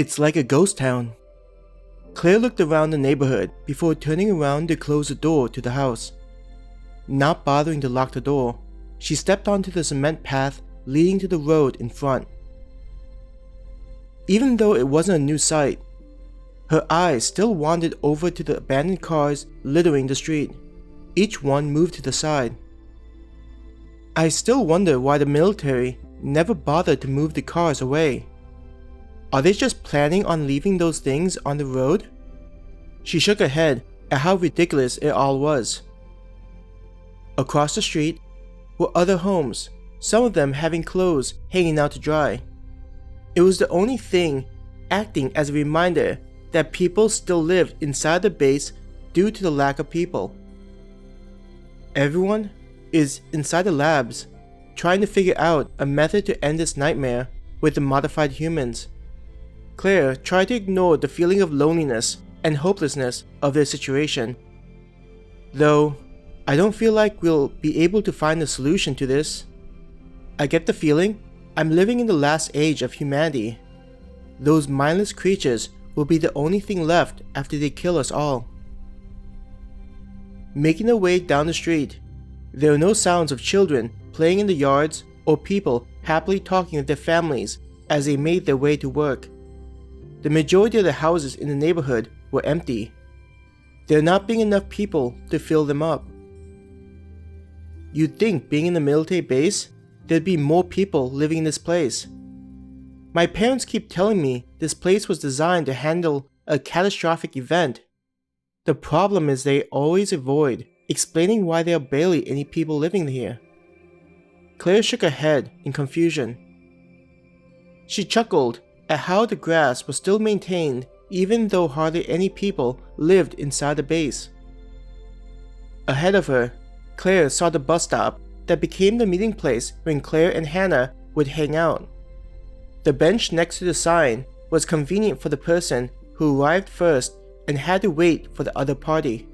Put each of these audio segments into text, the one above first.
It's like a ghost town. Claire looked around the neighborhood before turning around to close the door to the house. Not bothering to lock the door, she stepped onto the cement path leading to the road in front. Even though it wasn't a new sight, her eyes still wandered over to the abandoned cars littering the street. Each one moved to the side. I still wonder why the military never bothered to move the cars away. Are they just planning on leaving those things on the road? She shook her head at how ridiculous it all was. Across the street were other homes, some of them having clothes hanging out to dry. It was the only thing acting as a reminder that people still lived inside the base due to the lack of people. Everyone is inside the labs, trying to figure out a method to end this nightmare with the modified humans. Claire tried to ignore the feeling of loneliness and hopelessness of their situation. Though, I don't feel like we'll be able to find a solution to this. I get the feeling I'm living in the last age of humanity. Those mindless creatures will be the only thing left after they kill us all. Making their way down the street, there are no sounds of children playing in the yards or people happily talking with their families as they made their way to work. The majority of the houses in the neighborhood were empty, there not being enough people to fill them up. You'd think being in the military base, there'd be more people living in this place. My parents keep telling me this place was designed to handle a catastrophic event. The problem is they always avoid explaining why there are barely any people living here. Claire shook her head in confusion. She chuckled at how the grass was still maintained even though hardly any people lived inside the base. Ahead of her, Claire saw the bus stop that became the meeting place when Claire and Hannah would hang out. The bench next to the sign was convenient for the person who arrived first and had to wait for the other party.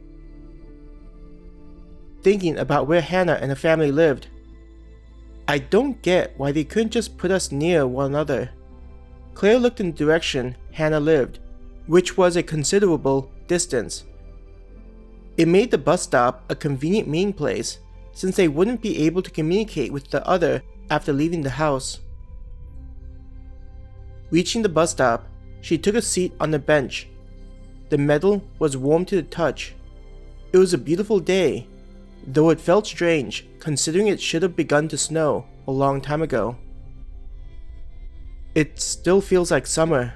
Thinking about where Hannah and her family lived, I don't get why they couldn't just put us near one another. Claire looked in the direction Hannah lived, which was a considerable distance. It made the bus stop a convenient meeting place, since they wouldn't be able to communicate with the other after leaving the house. Reaching the bus stop, she took a seat on the bench. The metal was warm to the touch. It was a beautiful day, though it felt strange considering it should have begun to snow a long time ago. It still feels like summer.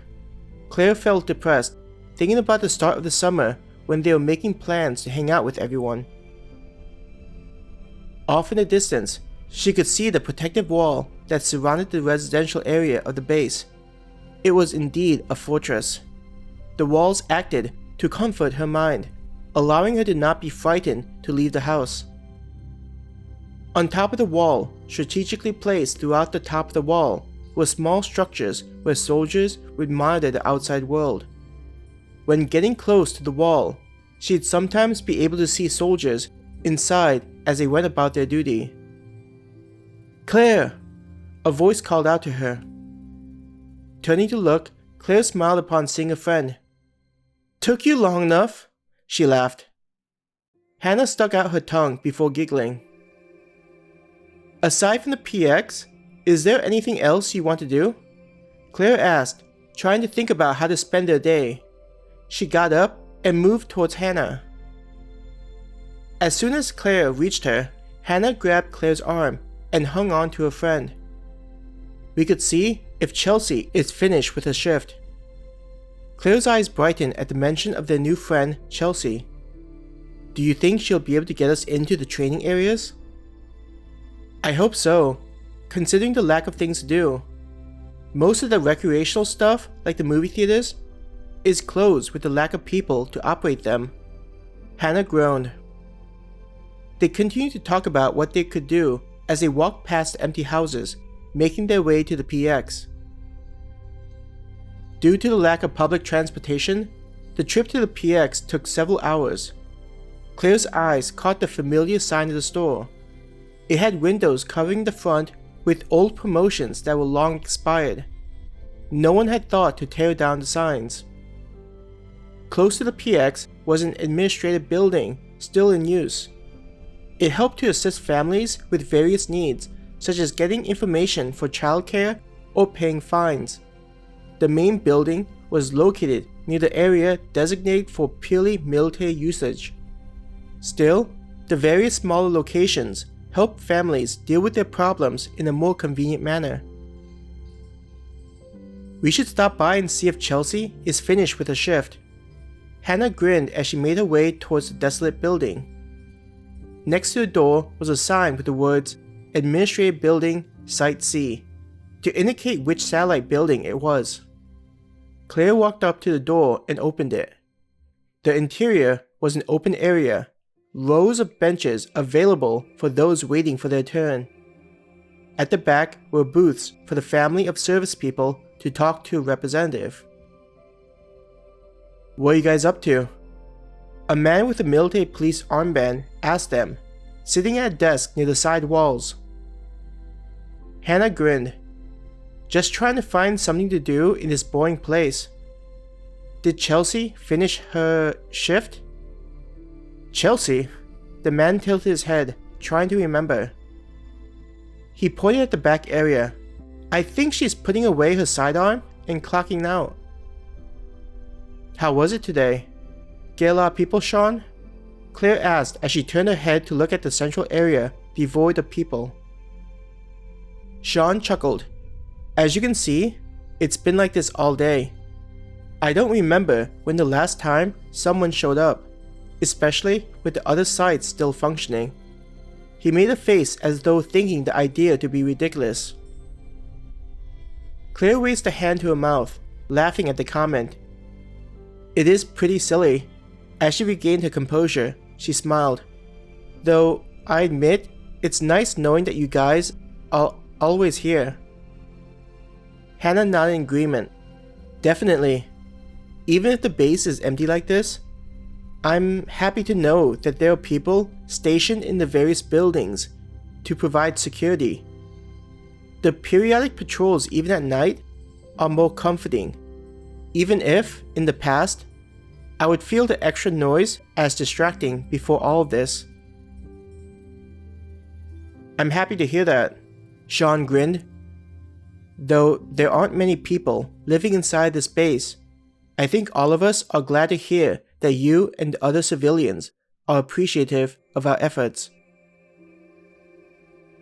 Claire felt depressed, thinking about the start of the summer when they were making plans to hang out with everyone. Off in the distance, she could see the protective wall that surrounded the residential area of the base. It was indeed a fortress. The walls acted to comfort her mind, allowing her to not be frightened to leave the house. On top of the wall, strategically placed throughout the top of the wall, were small structures where soldiers would monitor the outside world. When getting close to the wall, she'd sometimes be able to see soldiers inside as they went about their duty. "Claire!" a voice called out to her. Turning to look, Claire smiled upon seeing a friend. "Took you long enough?" she laughed. Hannah stuck out her tongue before giggling. "Aside from the PX, is there anything else you want to do?" Claire asked, trying to think about how to spend their day. She got up and moved towards Hannah. As soon as Claire reached her, Hannah grabbed Claire's arm and hung on to her friend. "We could see if Chelsea is finished with her shift." Claire's eyes brightened at the mention of their new friend, Chelsea. "Do you think she'll be able to get us into the training areas?" "I hope so, considering the lack of things to do. Most of the recreational stuff, like the movie theaters, is closed with the lack of people to operate them." Hannah groaned. They continued to talk about what they could do as they walked past empty houses, making their way to the PX. Due to the lack of public transportation, the trip to the PX took several hours. Claire's eyes caught the familiar sign of the store. It had windows covering the front with old promotions that were long expired. no one had thought to tear down the signs. Close to the PX was an administrative building still in use. It helped to assist families with various needs, such as getting information for childcare or paying fines. The main building was located near the area designated for purely military usage. Still, the various smaller locations helped families deal with their problems in a more convenient manner. We should stop by and see if Chelsea is finished with her shift. Hannah grinned as she made her way towards the desolate building. Next to the door was a sign with the words Administrative Building Site C to indicate which satellite building it was. Claire walked up to the door and opened it. The interior was an open area, rows of benches available for those waiting for their turn. At the back were booths for the family of service people to talk to a representative. "What are you guys up to?" A man with a military police armband asked them, sitting at a desk near the side walls. Hannah grinned. "Just trying to find something to do in this boring place." "Did Chelsea finish her shift?" "Chelsea?" The man tilted his head, trying to remember. He pointed at the back area. "I think she's putting away her sidearm and clocking out." "How was it today? Get a lot of people, Sean?" Claire asked as she turned her head to look at the central area devoid of people. Sean chuckled. "As you can see, it's been like this all day. I don't remember when the last time someone showed up, especially with the other sites still functioning." He made a face as though thinking the idea to be ridiculous. Claire raised a hand to her mouth, laughing at the comment. "It is pretty silly." As she regained her composure, she smiled. "Though, I admit, it's nice knowing that you guys are always here." Hannah nodded in agreement. "Definitely. Even if the base is empty like this, I'm happy to know that there are people stationed in the various buildings to provide security. The periodic patrols, even at night, are more comforting, even if, in the past, I would feel the extra noise as distracting before all of this." "I'm happy to hear that," Sean grinned. "Though there aren't many people living inside this base, I think all of us are glad to hear that you and the other civilians are appreciative of our efforts."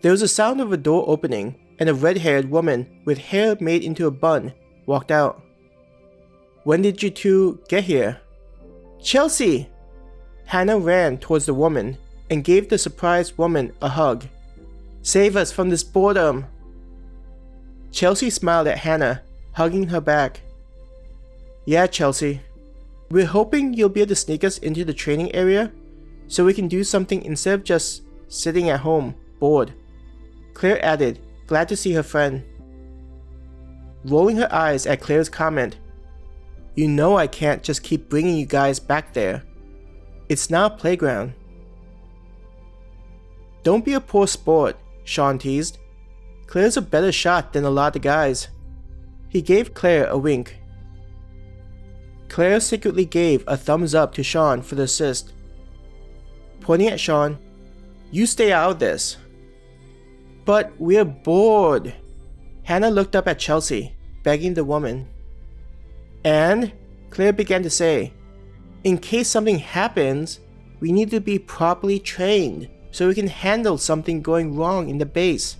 There was a sound of a door opening, and a red-haired woman with hair made into a bun walked out. "When did you two get here?" "Chelsea!" Hannah ran towards the woman and gave the surprised woman a hug. "Save us from this boredom." Chelsea smiled at Hannah, hugging her back. "Yeah, Chelsea. We're hoping you'll be able to sneak us into the training area so we can do something instead of just sitting at home, bored," Claire added, glad to see her friend. Rolling her eyes at Claire's comment, "You know I can't just keep bringing you guys back there. It's now a playground." "Don't be a poor sport," Sean teased. "Claire's a better shot than a lot of guys." He gave Claire a wink. Claire secretly gave a thumbs up to Sean for the assist. Pointing at Sean, "You stay out of this." "But we're bored." Hannah looked up at Chelsea, begging the woman. "And," Claire began to say, "in case something happens, we need to be properly trained so we can handle something going wrong in the base."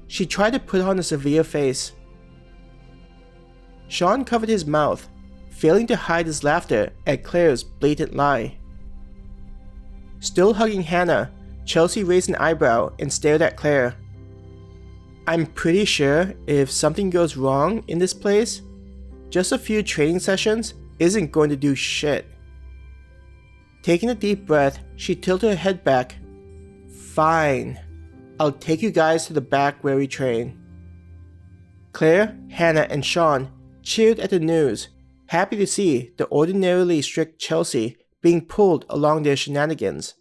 She tried to put on a severe face. Sean covered his mouth, failing to hide his laughter at Claire's blatant lie. Still hugging Hannah, Chelsea raised an eyebrow and stared at Claire. "I'm pretty sure if something goes wrong in this place, just a few training sessions isn't going to do shit." Taking a deep breath, she tilted her head back. "Fine. I'll take you guys to the back where we train." Claire, Hannah, and Sean cheered at the news, happy to see the ordinarily strict Chelsea being pulled along their shenanigans.